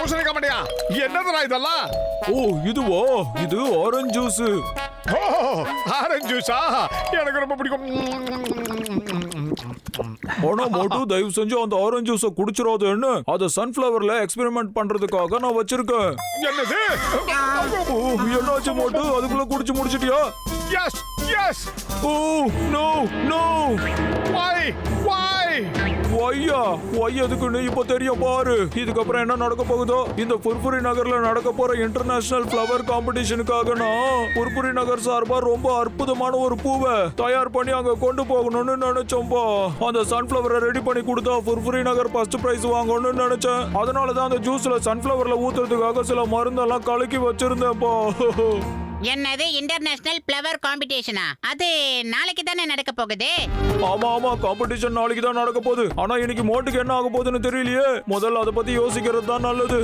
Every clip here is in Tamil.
பூசணிக்காய் மண்டையா, என்னதுடா இதெல்லாம்? ஓ இதுவா? இது ஆரஞ்சு ஜூஸ். ஆரஞ்சு ஜூஸா? எனக்கு ரொம்ப பிடிக்கும். ஆனா மட்டும் தயவு செஞ்சு அந்த ஆரஞ்சு ஜூஸ குடிச்சிடாதேன்னு அத சன்ஃபிளவர்ல எக்ஸ்பெரிமெண்ட் பண்றதுக்காக நான் வச்சிருக்கேன். என்னது? என்னாச்சு மோட்டு, அதுக்குள்ள குடிச்சு முடிச்சிட்டியா? Yes yes. Oh no no. Why எதுக்குன்னு இப்ப தெரியும் பாரு. இதுக்கப்புறம் என்ன நடக்க போகுதோ? இந்த புர்புரி நகர்ல நடக்க போற இன்டர்நேஷனல் ஃப்ளவர் காம்படிஷனுக்காக நான் புர்புரி நகர் சார்பா ரொம்ப அற்புதமான ஒரு பூவை தயார் பண்ணி அங்க கொண்டு போகணும்னு நினைச்சோம்பா. அந்த சன்ஃபிளவரை ரெடி பண்ணி கொடுத்தா புர்புரி நகர் ஃபர்ஸ்ட் பிரைஸ் வாங்கணும்னு நினைச்சேன். அதனாலதான் அந்த ஜூஸ்ல சன்ஃபிளவர்ல ஊத்துறதுக்காக சில மருந்தெல்லாம் கலக்கி வச்சிருந்தேன்ப்பா. என்னது இன்டர்நேஷனல் ஃப்ளவர் காம்படிஷனா? அது நாளைக்கு தானே நடக்க போகுது? ஆமா காம்படிஷன் நாளைக்கு தான் நடக்க போகுது. ஆனா இன்னைக்கு மோட்டுக்கு என்ன ஆக போகுதுன்னு தெரியலையே. முதல்ல அதை பத்தி யோசிக்கிறது தான் நல்லது.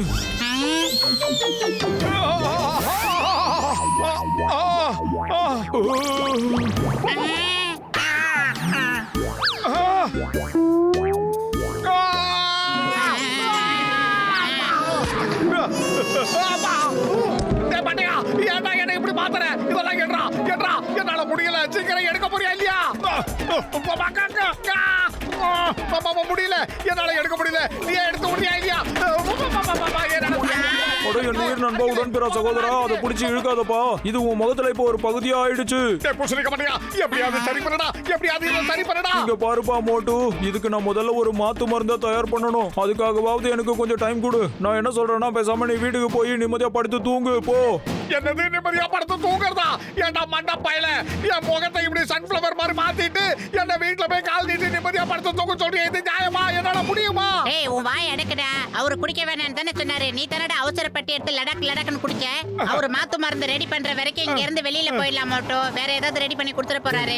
என்னால முடியல. சீக்கிரம் எடுக்க போறியா இல்லையா? முடியல, என்னால எடுக்க முடியல. நீ எடுக்க முடியா இல்லையா? நீர் நண்பா, உடன்பிற சகோதரா, அதை பிடிச்சி இழுக்காதப்பா. இது உன் முகத்துல இப்ப ஒரு பகுதியா ஆயிடுச்சு. எப்படியாவது சரி பண்ணடா, எப்படியாவது சரி பண்ணடா. இங்க பாருப்பா மோட்டு, இதுக்கு நான் முதல்ல ஒரு மாத்து மருந்தை தயார் பண்ணணும். அதுக்காகவாவது எனக்கு கொஞ்சம் டைம் கொடு. நான் என்ன சொல்றேன்னா, பேசாம நீ வீட்டுக்கு போய் நிம்மதியா படுத்து தூங்கு போ. என்னது நிம்மதியா படுத்து தூங்குறதா? ஏன்டா மண்டா பயல, என் முகத்தை இப்படி சன்ஃபிளவர் மாதிரி மாத்திட்டு என்ன வீட்டுல போய் கால் நீட்டி நிம்மதியா படுத்து தூங்க சொல்றியா? இது நியாயமா? என்னால முடியுமா? ஏய், உன் வாய் அடக்குடா. அவரு குடிக்க வேணாம்னு தானே சொன்னாரு. நீ தானடா அவசரப்பட்டு எடுத்து லடக்குன்னு குடிச்ச. அவரு மாத்து மருந்து ரெடி பண்ற வரைக்கும் இங்க இருந்து வெளியில போயிடலாம் மோட்டோ. வேற ஏதாவது ரெடி பண்ணி கொடுத்துட போறாரு.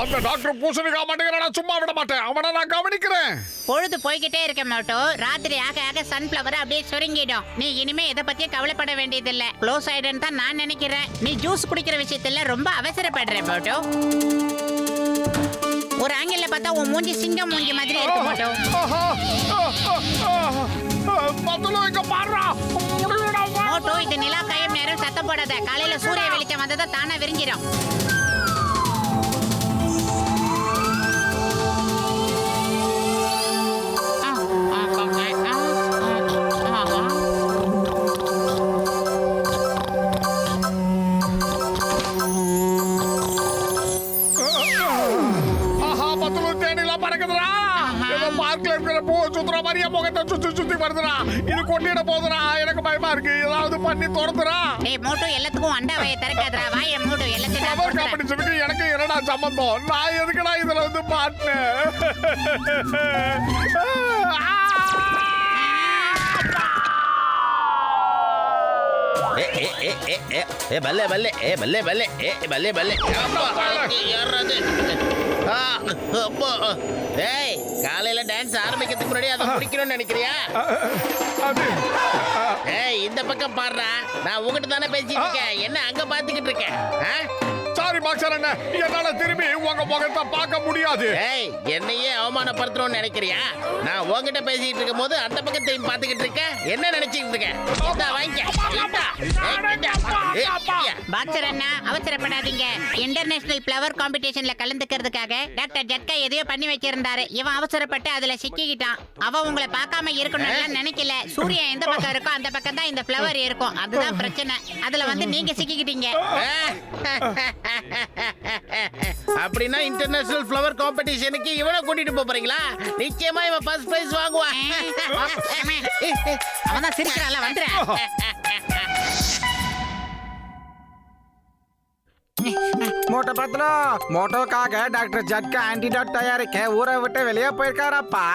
அந்த டாக்டர் பூசணிக்காய் மாட்டேங்கிறானா? சும்மா விட மாட்டேன். அவனை நான் கவனிக்கிறேன். பொழுது போய்கிட்டே இருக்க மோட்டோ. ராத்திரி ஆக ஆக சன்ஃபிளவர் அப்படியே சுருங்கிடும். நீ இனிமே இதை பத்தியே கவலைப்பட வேண்டியதில்லை. க்ளோஸ் ஆயிடுன்னு தான் நான் நினைக்கிறேன். நீ ஜூஸ் குடிக்கிற விஷயத்துல ரொம்ப அவசரப்படுற மோட்டோ. ஒரு ஆங்கிள் பார்த்தா உன் மூஞ்சி சிங்கம் மூஞ்சி மாதிரி இருக்கு மோட்டோ. மோட்டோ, இது நிலா காயும் நேரம் சத்தம் போடாத. காலையில சூரிய வெளிச்சம் வந்ததா தானா விரிஞ்சிடும். எனக்கு பயமா இருக்கு. ஏதாவது பண்ணி தோர்த்துறா. ஏய் மோட்டோ, எல்லாத்துக்கும் அண்டா வாயை திறக்காதடா. வாயை மூடு. எல்லாத்தையும் எனக்கு என்னடா சம்பந்தம்? நான் எதுக்குடா இதுல வந்து மாட்டேன்? பல்லே பல்லே பல்லே பல்லே பல்லே பல்லே. காலையில டான்ஸ் ஆரம்பிக்கிறதுக்கு முன்னாடி அதை முடிக்கணும்னு நினைக்கிறியா? ஏய், இந்த பக்கம் பாடுறா. நான் உங்ககிட்ட தானே பேசிட்டு இருக்கேன். என்ன அங்க பாத்துக்கிட்டு இருக்கேன்? சாரி மாஸ்டர் அண்ணா, என்னால திரும்பி உங்க முகத்தை பார்க்க முடியாது. ஏய், என்னையே அவமானப்படுத்தணும்னு நினைக்கிறியா? நான் உங்ககிட்ட பேசிட்டு இருக்கும் போது அந்த பக்கத்தையும் பாத்துக்கிட்டு இருக்க. என்ன நினைச்சிட்டு இருக்க? பாக்ஸர் அண்ணா, அவசரப்படாதீங்க. இன்டர்நேஷனல் ஃப்ளவர் காம்படிஷன்ல கலந்துக்கிறதுக்காக டாக்டர் ஜட்கா எதையோ பண்ணி வச்சிருந்தாரு. இவன் அவசரப்பட்டு அதுல சிக்கிக்கிட்டான். அவ உங்களை பார்க்காம இருக்கணும்னு நினைக்கல. சூரியன் எந்த பக்கம் இருக்கோ அந்த பக்கம் தான் இந்த ஃப்ளவர் இருக்கும். அதுதான் பிரச்சனை. அதுல வந்து நீங்க சிக்கிக்கிட்டீங்க. அப்படின்னா இன்டர்நேஷனல் ஃப்ளவர் காம்படிஷனுக்கு இவனை கூட்டிட்டு போறீங்களா? நிச்சயமா இவன் ஃபர்ஸ்ட் பிரைஸ் வாங்குவான். அவன் தான் சிரிக்கிறான்ல, வந்துறேன். மோட்டோ பத்தலோ மோட்டோக்காக டாக்டர் ஜட்கா ஆன்டிடாட் தயாரிக்க ஊரை விட்டு வெளியே போயிருக்காரப்பா.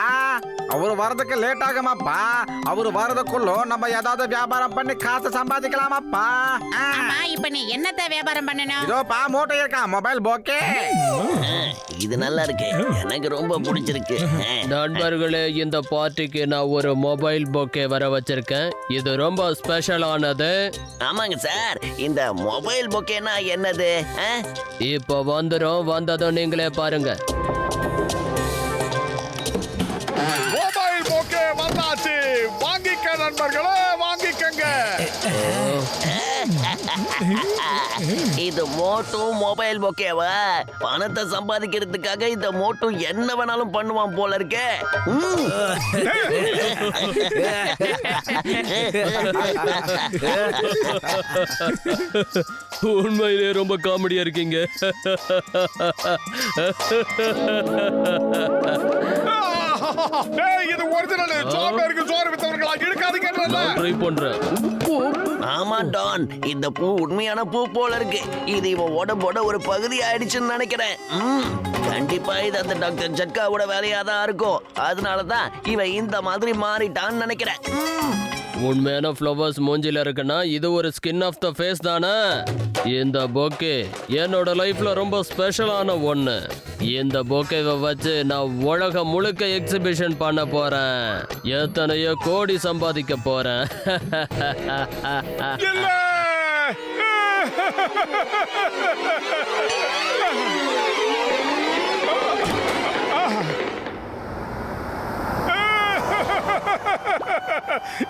அவரு வரதுக்கு லேட் ஆகுமாப்பா. அவரு வரதுக்குள்ள நம்ம ஏதாவது வியாபாரம் பண்ணி காசு சம்பாதிக்கலாமாப்பா. ஆமா, இப்ப நீ என்னத்த வியாபாரம் பண்ணணும்? இதோப்பா மோட்டோ இருக்கா மொபைல் போக்கே. இது நல்லா இருக்கு, எனக்கு ரொம்ப பிடிச்சிருக்கு. நண்பர்களே, இந்த பார்ட்டிக்கு நான் ஒரு மொபைல் பொக்கே வர வச்சிருக்கேன். இது ரொம்ப ஸ்பெஷலானது. ஆமாங்க சார், இந்த மொபைல் பொக்கேனா என்னது? இப்போ வந்ததும் நீங்களே பாருங்க. மொபைல் போக்கே வந்தாச்சு. வாங்கிக்க நண்பர்களே, வாங்கிக்கங்க. இது மோட்டு மொபைல் பொக்கேவா? பணத்தை சம்பாதிக்கிறதுக்காக இந்த மோட்டு என்ன வேணாலும் பண்ணுவான் போல இருக்கே. உண்மையிலே ரொம்ப காமெடியா இருக்கீங்க. டேய், இது ஒரிஜினல். சோம்பேறிக்கு சோறு வித்தவர்களா இழுக்காதீங்கன்றல. ட்ரை பண்றேன். ஆமா டான், இந்த பூ உண்மையான பூ போல இருக்கு. இது இவன் உடம்போட ஒரு பகுதி ஆயிடுச்சுன்னு நினைக்கிறேன். கண்டிப்பா இது அந்த டாக்டர் ஜட்காவோட வேலையா தான் இருக்கும். அதனாலதான் இவன் இந்த மாதிரி மாறிட்டான்னு நினைக்கிறேன். உண்மையான ஃப்ளவர்ஸ் மூஞ்சில இருக்குன்னா இது ஒரு ஸ்கின் ஆஃப் த ஃபேஸ் தானே. இந்த பொக்கே என்னோட லைஃப்ல ரொம்ப ஸ்பெஷலான ஒண்ணு. இந்த பொக்கேவை வச்சு நான் உலகம் முழுக்க எக்ஸிபிஷன் பண்ண போறேன். எத்தனையோ கோடி சம்பாதிக்க போறேன். இல்ல.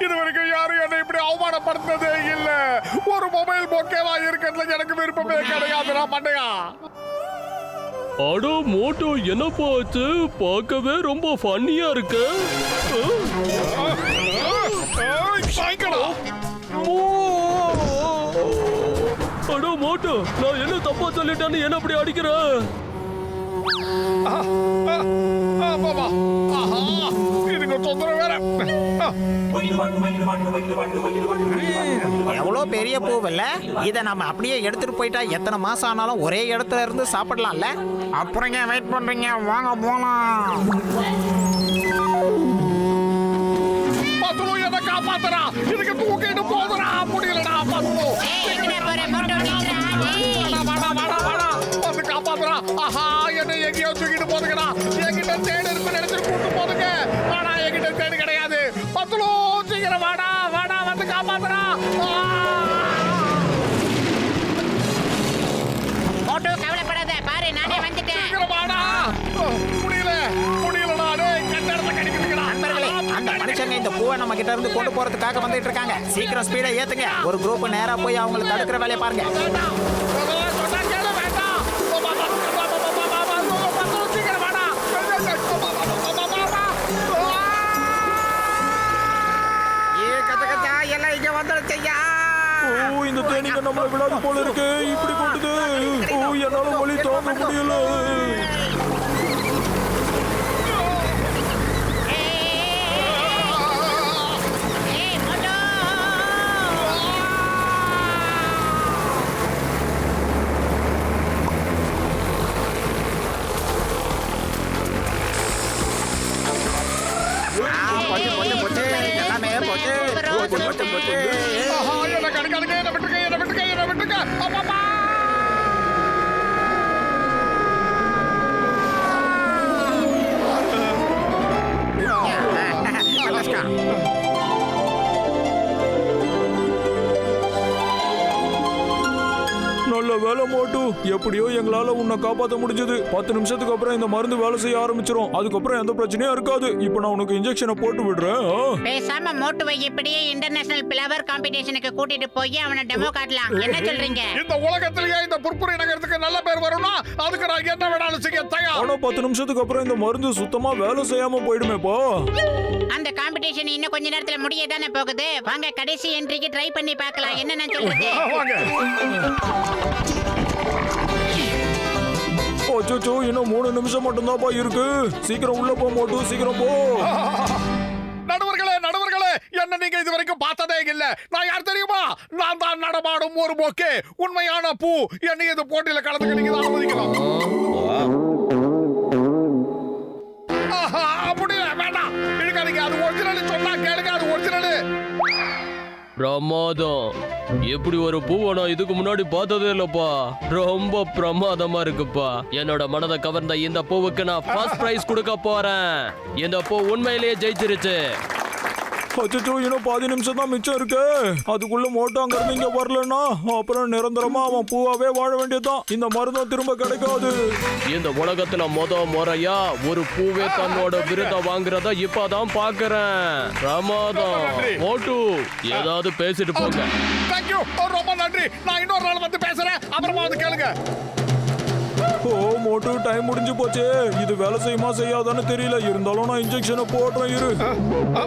இதுவரைக்கும் யாரும் என்னை இப்படி அவமானப்படுத்ததே இல்ல. ஒரு மொபைல் பொக்கேவா இருக்கிறதுல எனக்கு விருப்பமே கிடையாது. நான் பண்ணையா அடோ மோட்டோ, என்னப்பா ஆச்சு? பார்க்கவே ரொம்ப ஃபன்னியா இருக்கு. சாய்க்கலாம். அடோ மோட்டோ, நான் என்ன தப்பா சொல்லிட்டேன்னு என்ன அப்படி அடிக்கிற? பாபா, ஆஹா, இதுக்கு தொந்தரவு வேற. எவ்வளோ பெரிய பூவில்ல. இதை நம்ம அப்படியே எடுத்துட்டு போயிட்டா எத்தனை மாசம் ஆனாலும் ஒரே இடத்துல இருந்து சாப்பிடலாம்ல. அப்புறம் ஏன் வெயிட் பண்றீங்க? வாங்க போலாம். பத்துலு என்ன காப்பாத்துறா. இதுக்கு தூக்கிட்டு போதுறா. முடியலடா பத்துலு. ஏய், எங்கடா போற? மோட்டோ நில்றா. ஏய். வாடா. வந்து காப்பாத்துறா. ஆஹா, என்ன எங்கேயோ தூக்கிட்டு போதுங்கடா. என்கிட்ட தேடு இருக்குன்னு நினைச்சிட்டு கூட்டு போதுங்க. ஆனா என்கிட்ட தேடு கிடையாது. பத்துலு, சீக்கிரம் வாடா வந்து காப்பாத்துறா. மோட்டோ, கவலைப்படாத. பாரு, நானே வந்துட்டேன். சீக்கிரம் வாடா. முடியலடா. டேய், கட்டடத்தை கடிக்குதுங்கடா. நண்பர்களே, அந்த மனுஷங்க இந்த பூவை நம்ம கிட்ட இருந்து கொண்டு போறதுக்காக வந்துட்டு இருக்காங்க. சீக்கிரம் ஸ்பீடை ஏத்துங்க. ஒரு குரூப் நேரா போய் அவங்களை தடுக்கிற வேலையை பாருங்க. வேண்டாம். சொன்னா கேளு, வேண்டாம். பத்துலு, சீக்கிரம் வாடா. எல்லாம் இங்க வந்துடுச்சையா. ஓ, இந்த தேனீங்க நம்மள விடாது போல இருக்கு. இப்படி கொட்டுது. ஓ, என்னால வலி தாங்க முடியல. ஏய், மோட்டோ. போச்சு. எல்லாமே போச்சு. போச்சு. ஆஹா, என்ன கடிக்காதீங்க. என்ன விட்டுருங்க. அப்பா. நல்ல வேலை மோட்டு, எப்படியோ எங்களால உன்னை காப்பாத்த முடிஞ்சது. 10 நிமிஷத்துக்கு அப்புறம் இந்த மருந்து வேலை செய்ய ஆரம்பிச்சிரும். அதுக்கப்புறம் எந்த பிரச்சனையும் இருக்காது. இப்போ நான் உனக்கு இன்ஜெக்ஷனை போட்டு விடுறேன். பேசாம மோட்டுவை இப்படியே இன்டர்நேஷனல் பிளவர் காம்படிஷனுக்கு கூட்டிட்டு போய் அவனை டெமோ காட்டலாம். என்ன சொல்றீங்க? இந்த உலகத்திலேயே இந்த புர்புரி நகரத்துக்கு நல்ல பேர் வரும்னா அதுக்கு நான் என்ன வேணாலும் செய்ய தயார். ஆனா 10 நிமிஷத்துக்கு அப்புறம் இந்த மருந்து சுத்தமா வேலை செய்யாம போயிடுமேப்பா. அந்த காம்படிஷன் இன்னும் கொஞ்ச நேரத்துல முடிய தானே போகுது. வாங்க கடைசி என்ட்ரிக்கு ட்ரை பண்ணி பார்க்கலாம். என்ன நான் சொல்றது? வாங்க. அச்சோ, இன்னும் 3 நிமிஷம் மட்டும்தான்ப்பா இருக்கு. சீக்கிரம் உள்ள போ மோட்டு, சீக்கிரம் போ. நடுவர்களே, என்ன நீங்க இது வரைக்கும் பார்த்ததே இல்ல. இல்ல. நான் யார் தெரியுமா? நான் தான் நடமாடும் ஒரு போக்கே, உண்மையான பூ. என்னை இந்த போட்டியில கலந்துக்க நீங்க தான் அனுமதிக்கலாம். ஆஹா, முடியல, வேண்டாம், இழுக்காதீங்க. அது ஒரிஜினல் சொன்னா கேளுங்க, அது ஒரிஜினல். பிரமாதம். எப்படி ஒரு பூவை நான் இதுக்கு முன்னாடி பார்த்ததே இல்லப்பா. ரொம்ப பிரமாதமா இருக்குப்பா. என்னோட மனதை கவர்ந்த இந்த பூவுக்கு நான் ஃபர்ஸ்ட் பிரைஸ் கொடுக்க போறேன். இந்த பூ உண்மையிலேயே ஜெயிச்சிருச்சு. அச்சோ, இன்னும் 10 நிமிஷம் தான் மிச்சம் இருக்கு. அதுக்குள்ள மோட்டோ அங்க இருந்து இங்க வரலன்னா அப்புறம் நிரந்தரமா அவன் பூவாவே வாழ வேண்டியதுதான். இந்த மருந்தும் திரும்ப கிடைக்காது. இந்த உலகத்துல முறையா ஒரு பூவே தன்னோட விருதை வாங்குறத இப்பதான் பாக்குறேன். பிரமாதம். மோட்டு, ஏதாவது பேசிட்டு போங்க. தேங்க்யூ, ரொம்ப நன்றி. நான் இன்னொரு நாள் வந்து பேசுறேன். அப்புறமா வந்து கேளுங்க. ஓ மோட்டு, டைம் முடிஞ்சு போச்சு. இது வேலை செய்யுமா செய்யாதான்னு தெரியல. இருந்தாலும் நான் இன்ஜெக்ஷனை போடுறேன் இரு. ஆ?